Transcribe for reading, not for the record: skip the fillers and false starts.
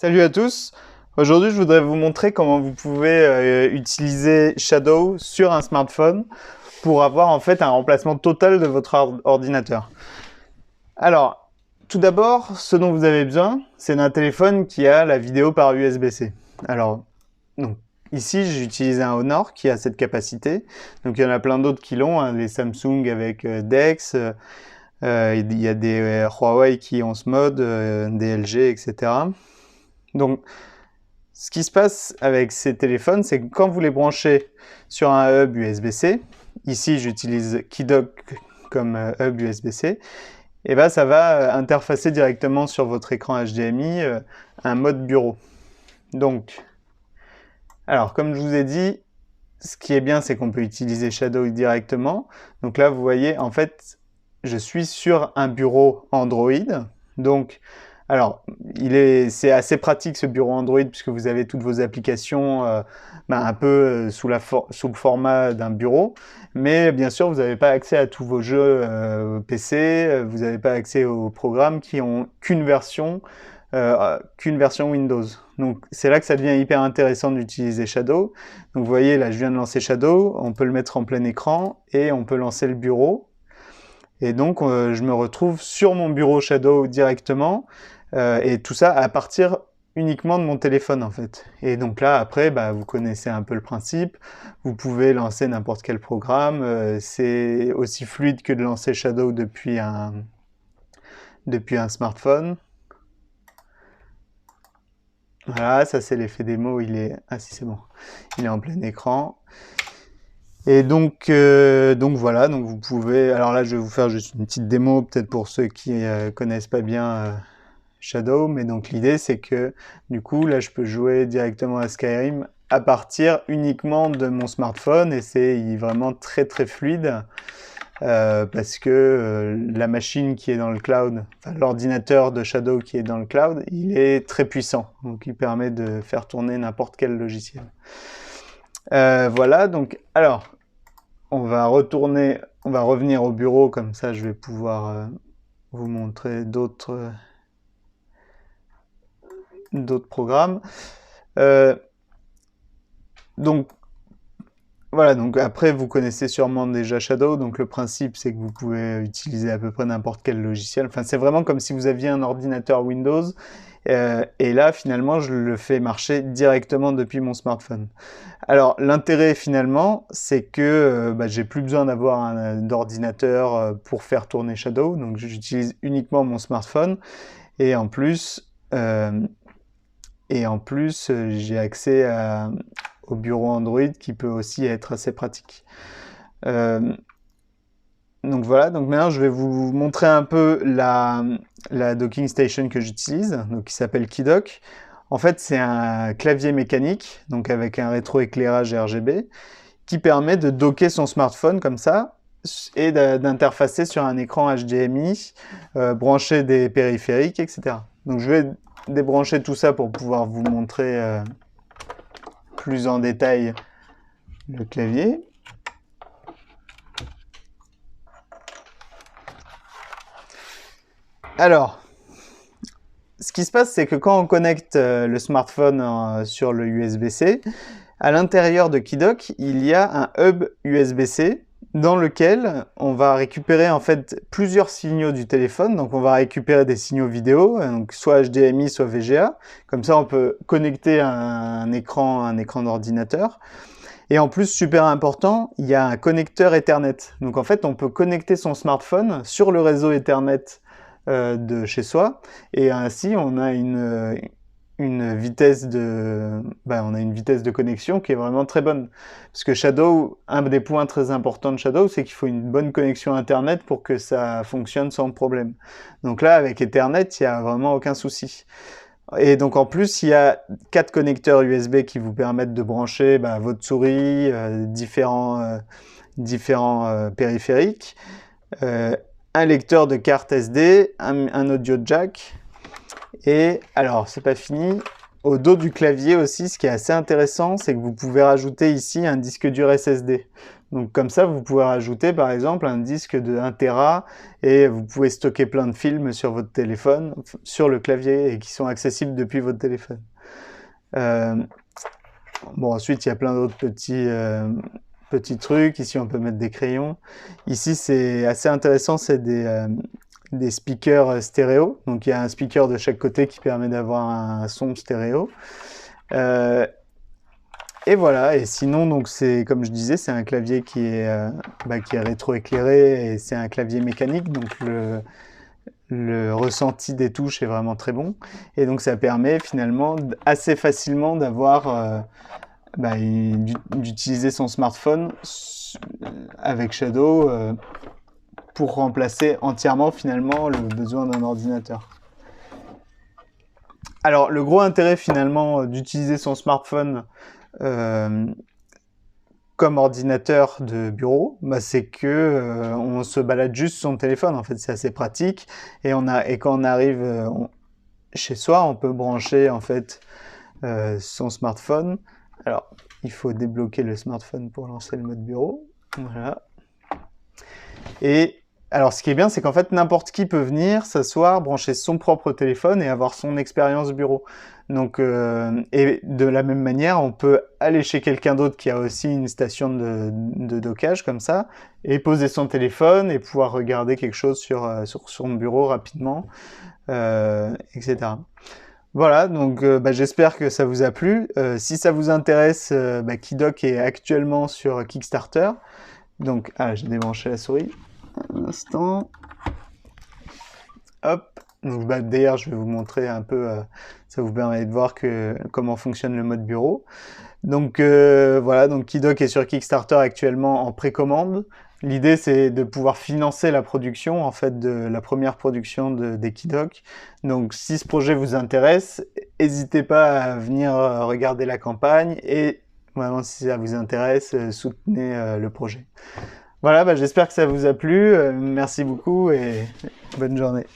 Salut à tous! Aujourd'hui, je voudrais vous montrer comment vous pouvez utiliser Shadow sur un smartphone pour avoir en fait un remplacement total de votre ordinateur. Alors, tout d'abord, ce dont vous avez besoin, c'est d'un téléphone qui a la vidéo par USB-C. Alors, donc, ici, j'ai utilisé un Honor qui a cette capacité. Donc, il y en a plein d'autres qui l'ont, hein, les Samsung avec DeX, il y a des Huawei qui ont ce mode, des LG, etc. Donc, ce qui se passe avec ces téléphones, c'est que quand vous les branchez sur un hub USB-C, ici j'utilise Kidoc comme hub USB-C, et ben ça va interfacer directement sur votre écran HDMI un mode bureau. Donc, alors comme je vous ai dit, ce qui est bien, c'est qu'on peut utiliser Shadow directement. Donc là, vous voyez, en fait, je suis sur un bureau Android. Donc, alors, c'est assez pratique ce bureau Android puisque vous avez toutes vos applications un peu sous le format d'un bureau. Mais bien sûr, vous n'avez pas accès à tous vos jeux PC, vous n'avez pas accès aux programmes qui ont qu'une version Windows. Donc c'est là que ça devient hyper intéressant d'utiliser Shadow. Donc vous voyez, là je viens de lancer Shadow, on peut le mettre en plein écran et on peut lancer le bureau. Et donc je me retrouve sur mon bureau Shadow directement et tout ça à partir uniquement de mon téléphone en fait. Et donc là après, vous connaissez un peu le principe, vous pouvez lancer n'importe quel programme, c'est aussi fluide que de lancer Shadow depuis un smartphone. Voilà, ça c'est l'effet démo, ah si c'est bon, il est en plein écran. Et donc voilà, donc vous pouvez, alors là je vais vous faire juste une petite démo, peut-être pour ceux qui connaissent pas bien Shadow, mais donc l'idée c'est que du coup là je peux jouer directement à Skyrim à partir uniquement de mon smartphone et c'est vraiment très très fluide. Parce que la machine qui est dans le cloud, enfin, l'ordinateur de Shadow qui est dans le cloud, il est très puissant, donc il permet de faire tourner n'importe quel logiciel. Voilà, donc alors, on va revenir au bureau, comme ça je vais pouvoir vous montrer d'autres programmes. Donc, voilà, donc après vous connaissez sûrement déjà Shadow, donc le principe c'est que vous pouvez utiliser à peu près n'importe quel logiciel, enfin c'est vraiment comme si vous aviez un ordinateur Windows, et là finalement je le fais marcher directement depuis mon smartphone. Alors l'intérêt finalement c'est que j'ai plus besoin d'avoir d'ordinateur pour faire tourner Shadow, donc j'utilise uniquement mon smartphone, et en plus j'ai accès au bureau Android qui peut aussi être assez pratique. Donc voilà, donc maintenant je vais vous montrer un peu la docking station que j'utilise, donc qui s'appelle Kidoc. En fait, c'est un clavier mécanique, donc avec un rétroéclairage RGB, qui permet de docker son smartphone comme ça et d'interfacer sur un écran HDMI, brancher des périphériques, etc. Donc je vais débrancher tout ça pour pouvoir vous montrer plus en détail le clavier. Alors, ce qui se passe, c'est que quand on connecte le smartphone sur le USB-C, à l'intérieur de Kidoc, il y a un hub USB-C dans lequel on va récupérer en fait plusieurs signaux du téléphone. Donc on va récupérer des signaux vidéo, donc soit HDMI, soit VGA. Comme ça, on peut connecter un écran d'ordinateur. Et en plus, super important, il y a un connecteur Ethernet. Donc en fait, on peut connecter son smartphone sur le réseau Ethernet de chez soi, et ainsi on a une vitesse de connexion qui est vraiment très bonne. Parce que Shadow, un des points très importants de Shadow, c'est qu'il faut une bonne connexion Internet pour que ça fonctionne sans problème. Donc là, avec Ethernet, il n'y a vraiment aucun souci. Et donc en plus, il y a 4 connecteurs USB qui vous permettent de brancher votre souris, différents périphériques, un lecteur de carte SD, un audio jack, et alors c'est pas fini, au dos du clavier aussi, ce qui est assez intéressant, c'est que vous pouvez rajouter ici un disque dur SSD. Donc comme ça, vous pouvez rajouter par exemple un disque de 1 Tera et vous pouvez stocker plein de films sur votre téléphone, sur le clavier, et qui sont accessibles depuis votre téléphone. Bon, ensuite, il y a plein d'autres petits trucs. Ici, on peut mettre des crayons. Ici, c'est assez intéressant, c'est des speakers stéréo. Donc, il y a un speaker de chaque côté qui permet d'avoir un son stéréo. Et voilà. Et sinon, donc c'est comme je disais, c'est un clavier qui est rétroéclairé et c'est un clavier mécanique. Donc, le ressenti des touches est vraiment très bon. Et donc, ça permet finalement assez facilement d'avoir... d'utiliser son smartphone avec Shadow pour remplacer entièrement finalement le besoin d'un ordinateur. Alors le gros intérêt finalement d'utiliser son smartphone comme ordinateur de bureau, c'est que on se balade juste sur son téléphone. En fait, c'est assez pratique et quand on arrive chez soi, on peut brancher en fait son smartphone. Alors, il faut débloquer le smartphone pour lancer le mode bureau. Voilà. Et alors, ce qui est bien, c'est qu'en fait, n'importe qui peut venir s'asseoir, brancher son propre téléphone et avoir son expérience bureau. Donc, et de la même manière, on peut aller chez quelqu'un d'autre qui a aussi une station de dockage comme ça, et poser son téléphone et pouvoir regarder quelque chose sur son bureau rapidement, etc. Voilà, donc j'espère que ça vous a plu. Si ça vous intéresse, Kidoc est actuellement sur Kickstarter. Donc, j'ai débranché la souris. Un instant. Hop. Donc, d'ailleurs, je vais vous montrer un peu, ça vous permet de voir comment fonctionne le mode bureau. Donc, voilà, donc Kidoc est sur Kickstarter actuellement en précommande. L'idée, c'est de pouvoir financer la production, en fait, de la première production des Kidoc. Donc, si ce projet vous intéresse, n'hésitez pas à venir regarder la campagne et, vraiment, si ça vous intéresse, soutenez le projet. Voilà, j'espère que ça vous a plu. Merci beaucoup et bonne journée.